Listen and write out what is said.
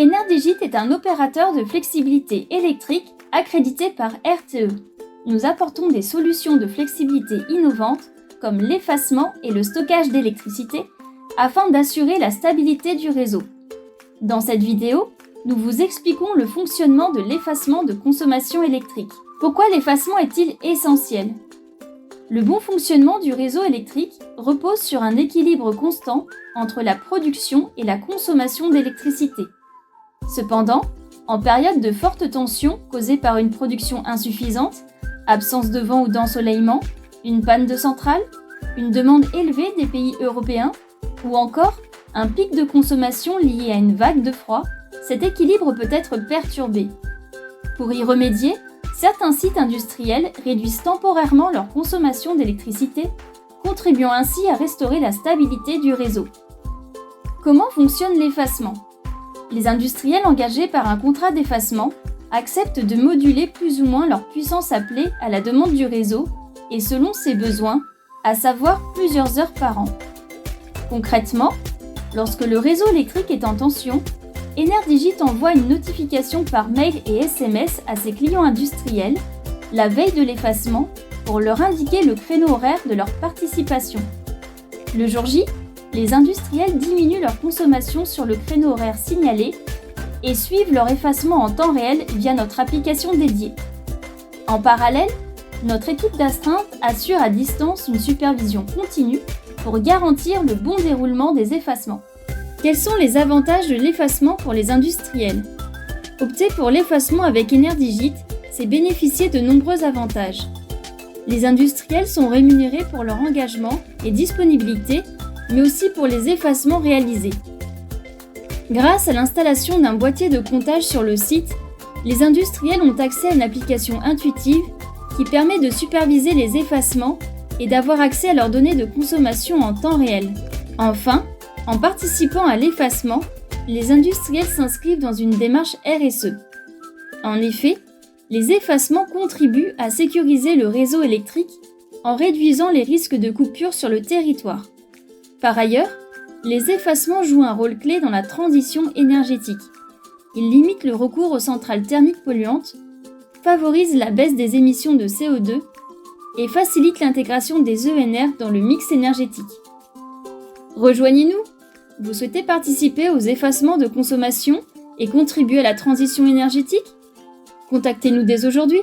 Enerdigit est un opérateur de flexibilité électrique accrédité par RTE. Nous apportons des solutions de flexibilité innovantes comme l'effacement et le stockage d'électricité afin d'assurer la stabilité du réseau. Dans cette vidéo, nous vous expliquons le fonctionnement de l'effacement de consommation électrique. Pourquoi l'effacement est-il essentiel ? Le bon fonctionnement du réseau électrique repose sur un équilibre constant entre la production et la consommation d'électricité. Cependant, en période de forte tension causée par une production insuffisante, absence de vent ou d'ensoleillement, une panne de centrale, une demande élevée des pays européens ou encore un pic de consommation lié à une vague de froid, cet équilibre peut être perturbé. Pour y remédier, certains sites industriels réduisent temporairement leur consommation d'électricité, contribuant ainsi à restaurer la stabilité du réseau. Comment fonctionne l'effacement ? Les industriels engagés par un contrat d'effacement acceptent de moduler plus ou moins leur puissance appelée à la demande du réseau et selon ses besoins, à savoir plusieurs heures par an. Concrètement, lorsque le réseau électrique est en tension, Enerdigit envoie une notification par mail et SMS à ses clients industriels la veille de l'effacement pour leur indiquer le créneau horaire de leur participation. Le jour J, les industriels diminuent leur consommation sur le créneau horaire signalé et suivent leur effacement en temps réel via notre application dédiée. En parallèle, notre équipe d'astreinte assure à distance une supervision continue pour garantir le bon déroulement des effacements. Quels sont les avantages de l'effacement pour les industriels ? Opter pour l'effacement avec Enerdigit, c'est bénéficier de nombreux avantages. Les industriels sont rémunérés pour leur engagement et disponibilité, mais aussi pour les effacements réalisés. Grâce à l'installation d'un boîtier de comptage sur le site, les industriels ont accès à une application intuitive qui permet de superviser les effacements et d'avoir accès à leurs données de consommation en temps réel. Enfin, en participant à l'effacement, les industriels s'inscrivent dans une démarche RSE. En effet, les effacements contribuent à sécuriser le réseau électrique en réduisant les risques de coupure sur le territoire. Par ailleurs, les effacements jouent un rôle clé dans la transition énergétique. Ils limitent le recours aux centrales thermiques polluantes, favorisent la baisse des émissions de CO2 et facilitent l'intégration des ENR dans le mix énergétique. Rejoignez-nous! Vous souhaitez participer aux effacements de consommation et contribuer à la transition énergétique ? Contactez-nous dès aujourd'hui!